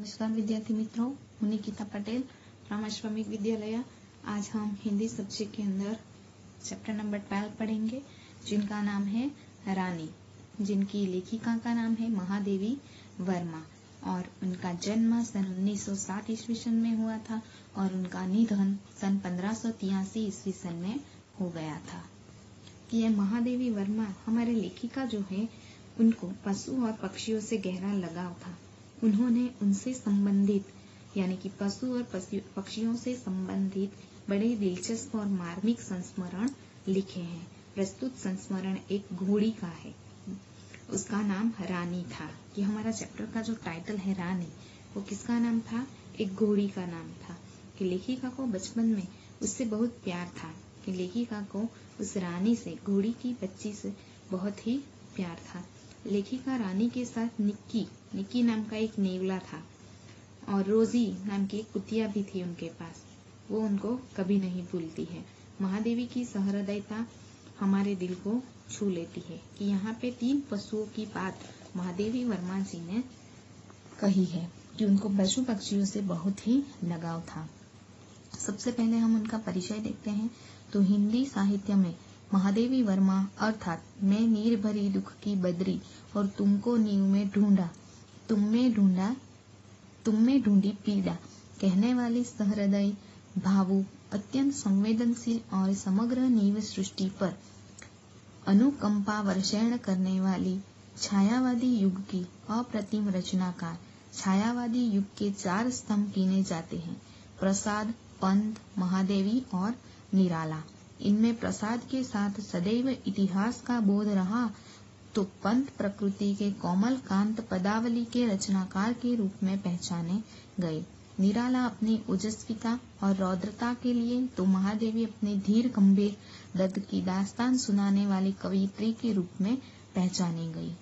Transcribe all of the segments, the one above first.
नमस्कार विद्यार्थी मित्रों, मैं निकिता पटेल, रामाश्रमिक विद्यालय। आज हम हिंदी सब्जेक्ट के अंदर चैप्टर नंबर 12 पढ़ेंगे, जिनका नाम है रानी, जिनकी लेखिका का नाम है महादेवी वर्मा और उनका जन्म सन 1960 ईस्वी सन में हुआ था और उनका निधन सन 1583 ईस्वी सन में हो गया था। कि यह महादेवी वर्मा हमारे लेखिका जो है, उनको पशु और पक्षियों से गहरा लगाव था। उन्होंने उनसे संबंधित यानी कि पशु और पक्षियों से संबंधित बड़े दिलचस्प और मार्मिक संस्मरण लिखे हैं। प्रस्तुत संस्मरण एक घोड़ी का है, उसका नाम रानी था। कि हमारा चैप्टर का जो टाइटल है रानी, वो किसका नाम था? एक घोड़ी का नाम था। कि लेखिका को बचपन में उससे बहुत प्यार था। कि लेखिका को उस रानी से, घोड़ी की बच्ची से बहुत ही प्यार था। लेखिका रानी के साथ निक्की नाम का एक नेवला था और रोजी नाम की एक कुतिया भी थी उनके पास। वो उनको कभी नहीं भूलती है। महादेवी की सहृदयता हमारे दिल को छू लेती है। कि यहाँ पे 3 पशुओं की बात महादेवी वर्मा जी ने कही है कि उनको पशु पक्षियों से बहुत ही लगाव था। सबसे पहले हम उनका परिचय देखते हैं। तो हिंदी साहित्य में महादेवी वर्मा अर्थात मैं नीर भरी दुख की बदरी और तुमको नींव में ढूंढा, तुम में ढूंढी पीड़ा कहने वाली सहृदय, भावुक, अत्यंत संवेदनशील और समग्र नीव सृष्टि पर अनुकंपा वर्षण करने वाली छायावादी युग की अप्रतिम रचनाकार। छायावादी युग के 4 स्तंभ गिने जाते हैं: प्रसाद, पंत, महादेवी और निराला। इनमें प्रसाद के साथ सदैव इतिहास का बोध रहा तो पंत प्रकृति के कोमल कांत पदावली के रचनाकार के रूप में पहचाने गए। निराला अपनी ओजस्विता और रौद्रता के लिए, तो महादेवी अपने धीर गंभीर दर्द की दास्तान सुनाने वाली कवयित्री के रूप में पहचानी गई।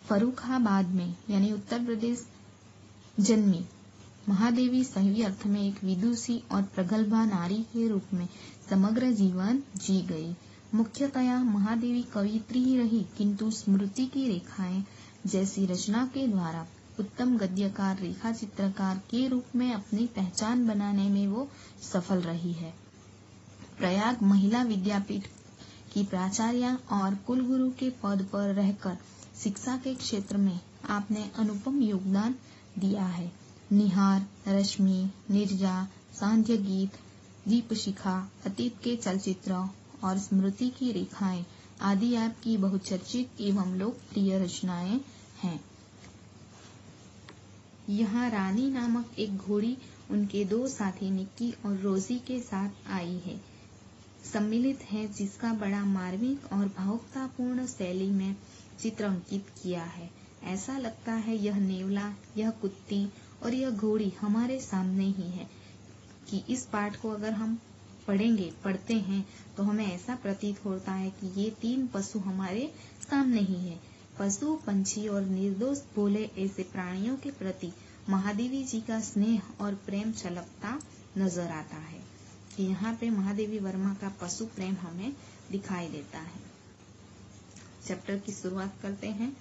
फर्रुखाबाद में यानी उत्तर प्रदेश जन्मी महादेवी सही अर्थ में एक विदुषी और प्रगल्भा नारी के रूप में समग्र जीवन जी गई। मुख्यतया महादेवी कवयित्री ही रही, किंतु स्मृति की रेखाएं जैसी रचना के द्वारा उत्तम गद्यकार, रेखा चित्रकार के रूप में अपनी पहचान बनाने में वो सफल रही है। प्रयाग महिला विद्यापीठ की प्राचार्य और कुलगुरु के पद पर रहकर शिक्षा के क्षेत्र में आपने अनुपम योगदान दिया है। निहार, रश्मि, निर्जा, सांध्य गीत, दीपशिखा, अतीत के चलचित्र और स्मृति की रेखाएं आदि आपकी बहुचर्चित एवं लोकप्रिय रचनाएं हैं। यहाँ रानी नामक एक घोड़ी उनके 2 साथी निक्की और रोजी के साथ आई है, सम्मिलित है, जिसका बड़ा मार्मिक और भावुकतापूर्ण शैली में चित्रांकित किया है। ऐसा लगता है यह नेवला, यह कुत्ती और यह घोड़ी हमारे सामने ही है। कि इस पाठ को अगर हम पढ़ते हैं तो हमें ऐसा प्रतीत होता है कि ये 3 पशु हमारे सामने ही है। पशु, पंछी और निर्दोष भोले ऐसे प्राणियों के प्रति महादेवी जी का स्नेह और प्रेम छलकता नजर आता है। कि यहाँ पे महादेवी वर्मा का पशु प्रेम हमें दिखाई देता है। चैप्टर की शुरुआत करते हैं।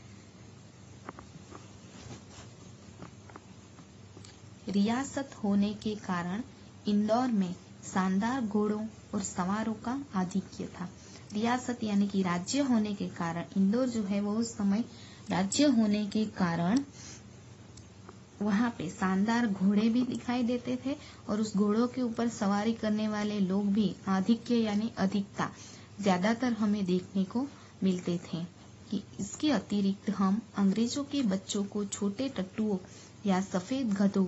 रियासत होने के कारण इंदौर में शानदार घोड़ों और सवारों का आधिक्य था। रियासत यानी कि राज्य होने के कारण, इंदौर जो है वो उस समय राज्य होने के कारण वहाँ पे शानदार घोड़े भी दिखाई देते थे और उस घोड़ों के ऊपर सवारी करने वाले लोग भी आधिक्य यानी अधिकता ज्यादातर हमें देखने को मिलते थे। कि इसके अतिरिक्त हम अंग्रेजों के बच्चों को छोटे टट्टुओं या सफेद गधों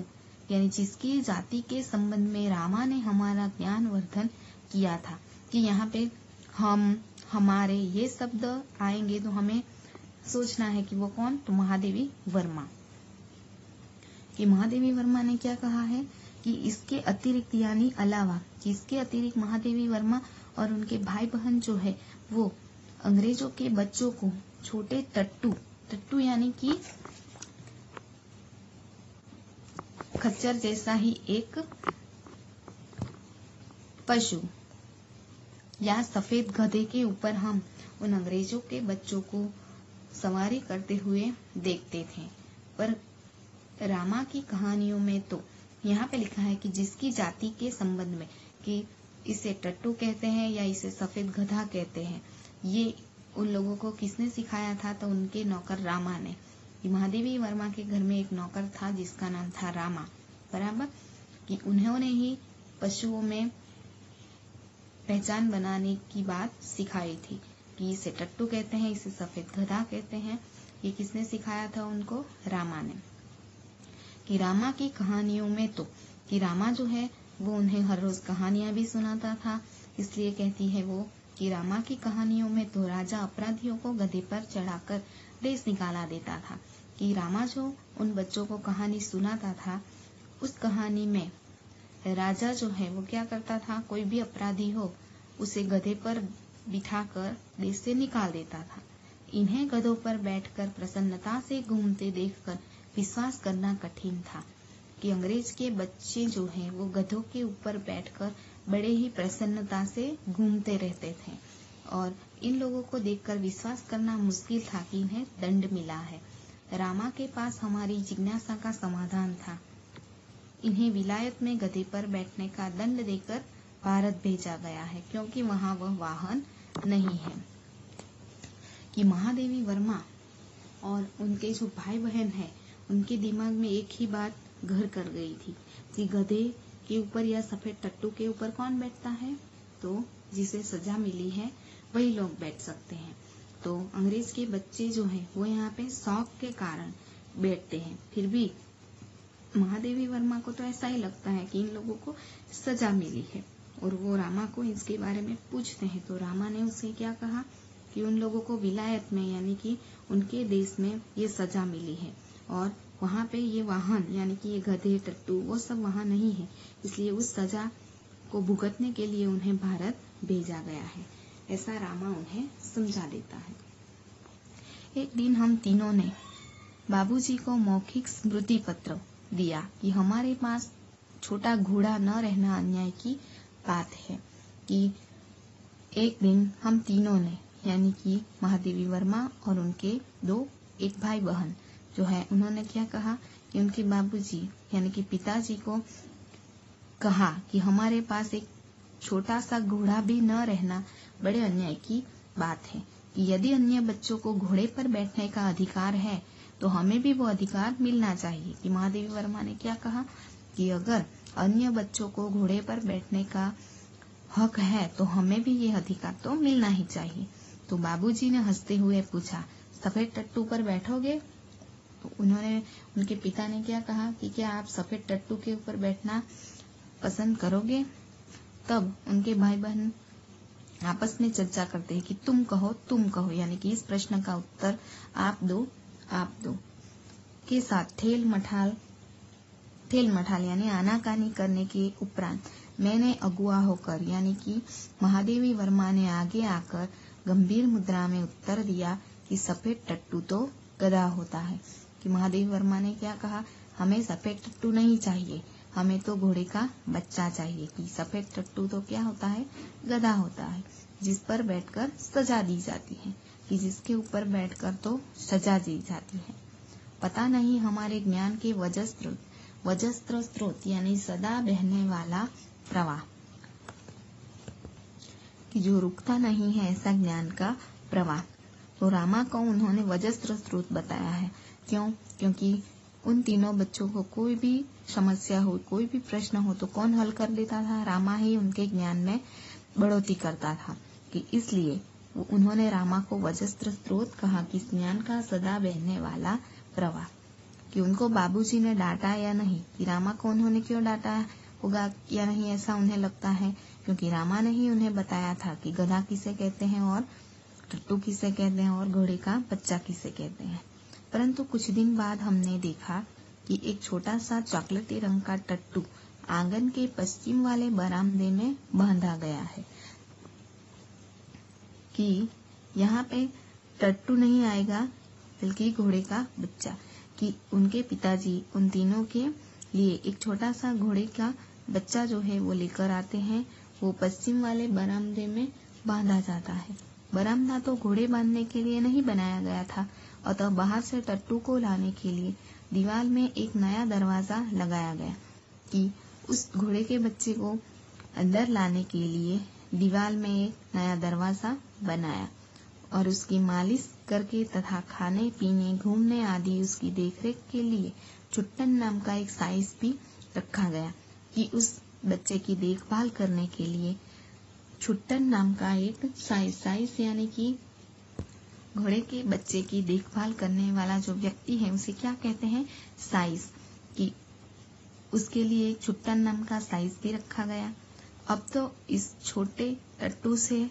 यानी जिसकी जाति के संबंध में रामा ने हमारा ज्ञानवर्धन किया था। कि यहाँ पे हम, हमारे ये शब्द आएंगे तो हमें सोचना है कि वो कौन? तो महादेवी वर्मा। कि महादेवी वर्मा ने क्या कहा है कि इसके अतिरिक्त यानी अलावा, कि इसके अतिरिक्त महादेवी वर्मा और उनके भाई बहन जो है वो अंग्रेजों के बच्चों को छोटे टट्टू यानी कि खच्चर जैसा ही एक पशु या सफेद गधे के ऊपर हम उन अंग्रेजों के बच्चों को सवारी करते हुए देखते थे। पर रामा की कहानियों में तो यहाँ पे लिखा है कि जिसकी जाति के संबंध में, कि इसे टट्टू कहते हैं या इसे सफेद गधा कहते हैं, ये उन लोगों को किसने सिखाया था? तो उनके नौकर रामा ने। महादेवी वर्मा के घर में एक नौकर था जिसका नाम था रामा, बराबर, कि उन्होंने ही पशुओं में पहचान बनाने की बात सिखाई थी कि इसे टट्टू कहते हैं, इसे सफेद गधा कहते हैं। ये किसने सिखाया था उनको? रामा ने। कि रामा की कहानियों में तो, कि रामा जो है वो उन्हें हर रोज कहानियां भी सुनाता था, इसलिए कहती है वो कि रामा की कहानियों में तो राजा अपराधियों को गधे पर चढ़ाकर देश निकाला देता था। कि रामा जो उन बच्चों को कहानी सुनाता था, उस कहानी में राजा जो है वो क्या करता था? कोई भी अपराधी हो उसे गधे पर बिठाकर देश से निकाल देता था। इन्हें गधों पर बैठकर प्रसन्नता से घूमते देखकर विश्वास करना कठिन था कि अंग्रेज के बच्चे जो हैं वो गधों के ऊपर बैठकर बड़े ही प्रसन्नता से घूमते रहते थे, और इन लोगों को देखकर विश्वास करना मुश्किल था कि इन्हें दंड मिला है। रामा के पास हमारी जिज्ञासा का समाधान था। इन्हें विलायत में गधे पर बैठने का दंड देकर भारत भेजा गया है, क्योंकि वहां वह वाहन नहीं है। कि महादेवी वर्मा और उनके जो भाई बहन हैं, उनके दिमाग में एक ही बात घर कर गई थी कि गधे के ऊपर या सफेद टट्टू के ऊपर कौन बैठता है? तो जिसे सजा मिली है वही लोग बैठ सकते हैं। तो अंग्रेज के बच्चे जो हैं वो यहाँ पे शौक के कारण बैठते हैं। फिर भी महादेवी वर्मा को तो ऐसा ही लगता है कि इन लोगों को सजा मिली है, और वो रामा को इसके बारे में पूछते हैं। तो रामा ने उसे क्या कहा कि उन लोगों को विलायत में, यानी कि उनके देश में ये सजा मिली है, और वहाँ पे ये वाहन यानी कि ये गधे टट्टू वो सब वहाँ नहीं है, इसलिए उस सजा को भुगतने के लिए उन्हें भारत भेजा गया है। ऐसा रामा उन्हें समझा देता है। एक दिन हम तीनों ने बाबूजी को मौखिक स्मृति पत्र दिया कि हमारे पास छोटा घोड़ा न रहना अन्याय की बात है। कि एक दिन हम तीनों ने, यानी कि महादेवी वर्मा और उनके एक भाई बहन जो है, उन्होंने क्या कहा कि उनके बाबूजी यानी कि पिताजी को कहा कि हमारे पास एक छोटा सा घोड़ा भी न रहना बड़े अन्याय की बात है, कि यदि अन्य बच्चों को घोड़े पर बैठने का अधिकार है तो हमें भी वो अधिकार मिलना चाहिए। कि महादेवी वर्मा ने क्या कहा कि अगर अन्य बच्चों को घोड़े पर बैठने का हक है तो हमें भी ये अधिकार तो मिलना ही चाहिए। तो बाबूजी ने हंसते हुए पूछा, सफेद टट्टू पर बैठोगे? तो उनके पिता ने क्या कहा कि क्या आप सफेद टट्टू के ऊपर बैठना पसंद करोगे? तब उनके भाई बहन आपस में चर्चा करते हैं कि तुम कहो, यानी कि इस प्रश्न का उत्तर आप दो के साथ ठेल मठाल यानी आनाकानी करने के उपरांत मैंने अगुआ होकर, यानी कि महादेवी वर्मा ने आगे आकर गंभीर मुद्रा में उत्तर दिया कि सफेद टट्टू तो गधा होता है। कि महादेवी वर्मा ने क्या कहा, हमें सफेद टट्टू नहीं चाहिए, हमें तो घोड़े का बच्चा चाहिए। कि सफेद टट्टू तो क्या होता है? गधा होता है, जिस पर बैठकर सजा दी जाती है, कि जिसके ऊपर बैठकर तो सजा दी जाती है। पता नहीं हमारे ज्ञान के वजस्त्र स्रोत यानी सदा बहने वाला प्रवाह, कि जो रुकता नहीं है, ऐसा ज्ञान का प्रवाह। तो रामा को उन्होंने वजस्त्र स्रोत बताया है। क्यों? क्योंकि उन तीनों बच्चों को कोई भी समस्या हो, कोई भी प्रश्न हो तो कौन हल कर देता था? रामा ही उनके ज्ञान में बढ़ोतरी करता था। कि इसलिए उन्होंने रामा को वजस्त्र स्रोत कहा, कि ज्ञान का सदा बहने वाला प्रवाह। कि उनको बाबूजी ने डांटा या नहीं, कि रामा को उन्होंने क्यों डांटा होगा या नहीं, ऐसा उन्हें लगता है क्योंकि रामा ने ही उन्हें बताया था कि गधा किसे कहते हैं और टट्टू किसे कहते हैं और घोड़े का बच्चा किसे कहते हैं। परंतु कुछ दिन बाद हमने देखा कि एक छोटा सा चॉकलेटी रंग का टट्टू आंगन के पश्चिम वाले बरामदे में बांधा गया है। कि यहाँ पे टट्टू नहीं आएगा बल्कि घोड़े का बच्चा। कि उनके पिताजी उन तीनों के लिए एक छोटा सा घोड़े का बच्चा जो है वो लेकर आते हैं। वो पश्चिम वाले बरामदे में बांधा जाता है। बरामदा तो घोड़े बांधने के लिए नहीं बनाया गया था, अतः बाहर से टट्टू को लाने के लिए दीवार में एक नया दरवाजा लगाया गया कि उस घोड़े के बच्चे को अंदर लाने के लिए दीवार में एक नया दरवाजा बनाया और उसकी मालिश करके तथा खाने पीने घूमने आदि उसकी देखरेख के लिए छुट्टन नाम का एक साइज भी रखा गया कि उस बच्चे की देखभाल करने के लिए छुट्टन नाम का एक साइज यानी कि घोड़े के बच्चे की देखभाल करने वाला जो व्यक्ति है उसे क्या कहते हैं, साइज, कि उसके लिए एक छुट्टन नाम का साइज भी रखा गया। अब तो इस छोटे टट्टू से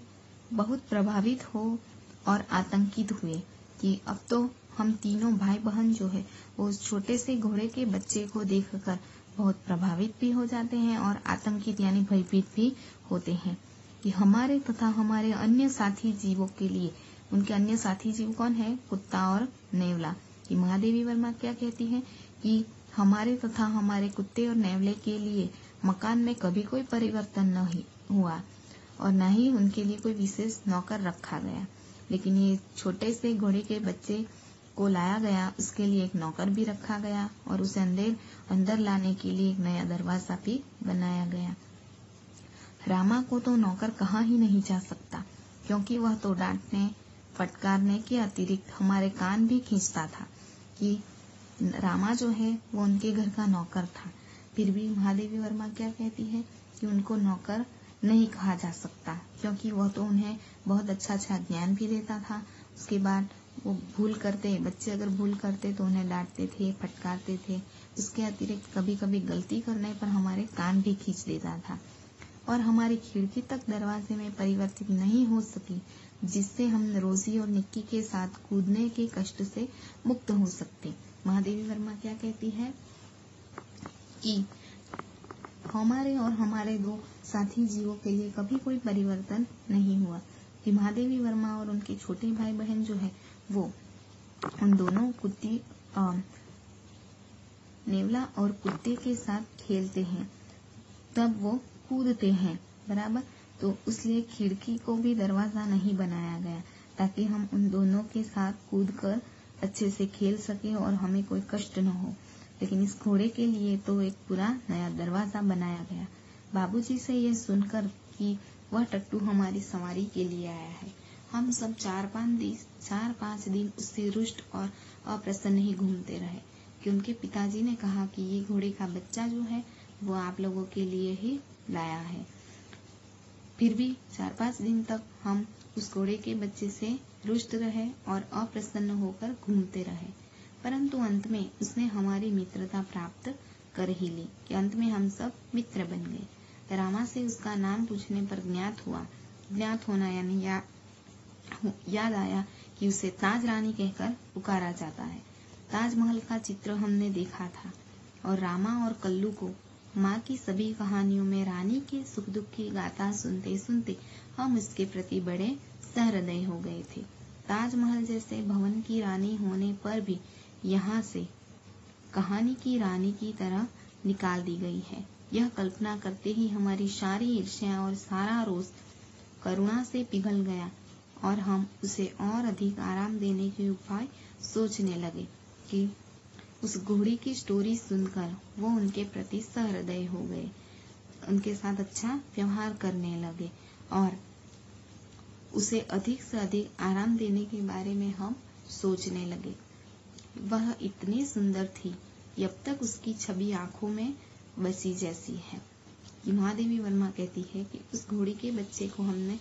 बहुत प्रभावित हो और आतंकित हुए कि अब तो हम तीनों भाई बहन जो है वो उस छोटे से घोड़े के बच्चे को देखकर बहुत प्रभावित भी हो जाते हैं और आतंकित यानी भयभीत भी होते हैं कि हमारे तथा हमारे अन्य साथी जीवों के लिए, उनके अन्य साथी जीव कौन है, कुत्ता और नेवला, कि महादेवी वर्मा क्या कहती है कि हमारे तथा हमारे कुत्ते और नेवले के लिए मकान में कभी कोई परिवर्तन नहीं हुआ और न ही उनके लिए कोई विशेष नौकर रखा गया, लेकिन ये छोटे से घोड़े के बच्चे को लाया गया, उसके लिए एक नौकर भी रखा गया और उसे अंदर लाने के लिए एक नया दरवाजा भी बनाया गया। रामा को तो नौकर कहा ही नहीं जा सकता क्योंकि वह तो डांटने फटकारने के अतिरिक्त हमारे कान भी खींचता था कि रामा जो है वो उनके घर का नौकर था। फिर भी महादेवी वर्मा क्या कहती है कि उनको नौकर नहीं कहा जा सकता क्योंकि वह तो उन्हें बहुत अच्छा ज्ञान भी देता था। उसके बाद वो भूल करते, बच्चे अगर भूल करते तो उन्हें डांटते थे, फटकारते थे। उसके अतिरिक्त कभी कभी गलती करने पर हमारे कान भी खींच देता था और हमारी खिड़की तक दरवाजे में परिवर्तित नहीं हो सकी जिससे हम रोजी और निक्की के साथ कूदने के कष्ट से मुक्त हो सकते। महादेवी वर्मा क्या कहती है कि हमारे और हमारे दो साथी जीवों के लिए कभी कोई परिवर्तन नहीं हुआ, कि महादेवी वर्मा और उनके छोटे भाई बहन जो है वो उन दोनों कुत्ती नेवला और कुत्ते के साथ खेलते हैं तब वो कूदते हैं, बराबर। तो इसलिए खिड़की को भी दरवाजा नहीं बनाया गया ताकि हम उन दोनों के साथ कूदकर अच्छे से खेल सके और हमें कोई कष्ट न हो, लेकिन इस घोड़े के लिए तो एक पूरा नया दरवाजा बनाया गया। बाबूजी से ये सुनकर कि वह टट्टू हमारी सवारी के लिए आया है, हम सब 4-5 दिन उससे रुष्ट और अप्रसन्न ही घूमते रहे कि उनके पिताजी ने कहा कि ये घोड़े का बच्चा जो है वो आप लोगों के लिए ही लाया है। फिर भी 4-5 दिन तक हम उस घोड़े के बच्चे से रुष्ट रहे और अप्रसन्न होकर घूमते रहे, परंतु अंत में उसने हमारी मित्रता प्राप्त कर ही ली कि अंत में हम सब मित्र बन गए। रामा से उसका नाम पूछने पर ज्ञात होना यानी याद आया कि उसे ताज रानी कहकर पुकारा जाता है। ताजमहल का चित्र हमने देखा था और रामा और कल्लू को माँ की सभी कहानियों में रानी के सुख दुख की गाथा सुनते सुनते हम उसके प्रति बड़े सहृदय हो गए थे। ताजमहल जैसे भवन की रानी होने पर भी यहाँ से कहानी की रानी की तरह निकाल दी गई है। यह कल्पना करते ही हमारी सारी ईर्ष्या और सारा रोष करुणा से पिघल गया और हम उसे और अधिक आराम देने के उपाय सोचने लगे कि उस घोड़ी की स्टोरी सुनकर वो उनके प्रति सहृदय हो गए, उनके साथ अच्छा व्यवहार करने लगे और उसे अधिक से अधिक आराम देने के बारे में हम सोचने लगे। वह इतनी सुंदर थी कि अब तक उसकी छवि आंखों में बसी जैसी है। महादेवी वर्मा कहती है कि उस घोड़ी के बच्चे को हमने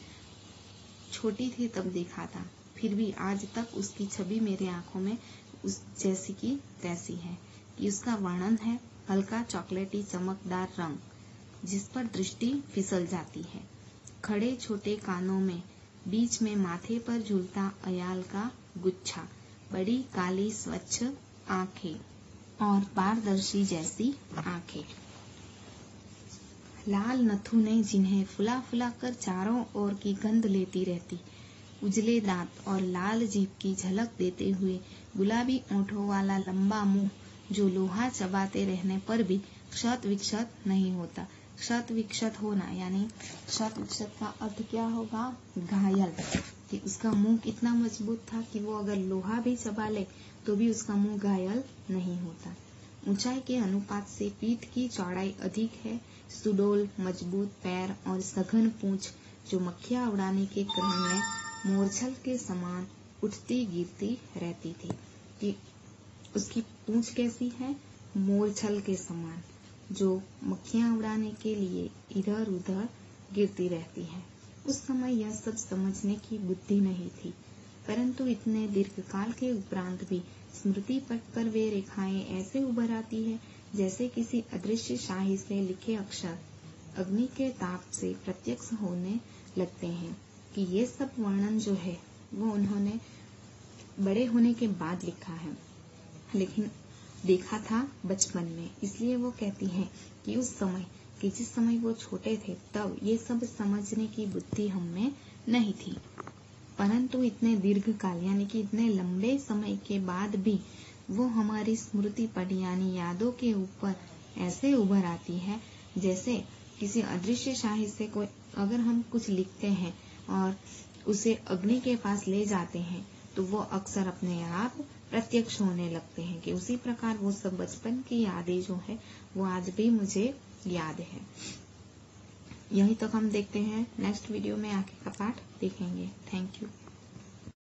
छोटी थी तब देखा था, फिर भी आज तक उसकी छवि मेरे आंखों में उस जैसी की तैसी है कि उसका वर्णन है हल्का चॉकलेटी चमकदार रंग जिस पर दृष्टि फिसल जाती है, खड़े छोटे कानों में, बीच में माथे पर झूलता अयाल का गुच्छा, बड़ी काली स्वच्छ आंखें और पारदर्शी जैसी आंखें, लाल नथुने जिन्हें फुला फुला कर चारों ओर की गंध लेती रहती, उजले दांत और लाल जीभ की झलक देते हुए गुलाबी ओंठों वाला लंबा मुंह जो लोहा चबाते रहने पर भी क्षत विक्षत नहीं होता। क्षत विक्षत होना यानी क्षत विक्षत का अर्थ क्या होगा, घायल, कि उसका मुंह कितना मजबूत था कि वो अगर लोहा भी चबा ले तो भी उसका मुंह घायल नहीं होता। ऊंचाई के अनुपात से पीठ की चौड़ाई अधिक है। सुडौल मजबूत पैर और सघन पूंछ जो मक्खियां उड़ाने के क्रम में मोरछल के समान उठती गिरती रहती थी। कि उसकी पूंछ कैसी है? मोरछल के समान, जो मक्खियां उड़ाने के लिए इधर उधर गिरती रहती है। उस समय यह सब समझने की बुद्धि नहीं थी, परंतु इतने दीर्घकाल के उपरांत भी स्मृति पट पर वे रेखाएं ऐसे उभर आती है जैसे किसी अदृश्य शाही से लिखे अक्षर अग्नि के ताप से प्रत्यक्ष होने लगते हैं। कि ये सब वर्णन जो है वो उन्होंने बड़े होने के बाद लिखा है, लेकिन देखा था बचपन में। इसलिए वो कहती हैं कि उस समय कि जिस समय वो छोटे थे तब ये सब समझने की बुद्धि हम में नहीं थी, परंतु इतने दीर्घ काल यानी कि इतने लंबे समय के बाद भी वो हमारी स्मृति पट यानी यादों के ऊपर ऐसे उभर आती है जैसे किसी अदृश्य शाही से कोई अगर हम कुछ लिखते हैं और उसे अग्नि के पास ले जाते हैं तो वो अक्सर अपने आप प्रत्यक्ष होने लगते हैं। कि उसी प्रकार वो सब बचपन की यादें जो है वो आज भी मुझे याद है। यहीं तक हम देखते हैं। नेक्स्ट वीडियो में आगे का पाठ देखेंगे। Thank you.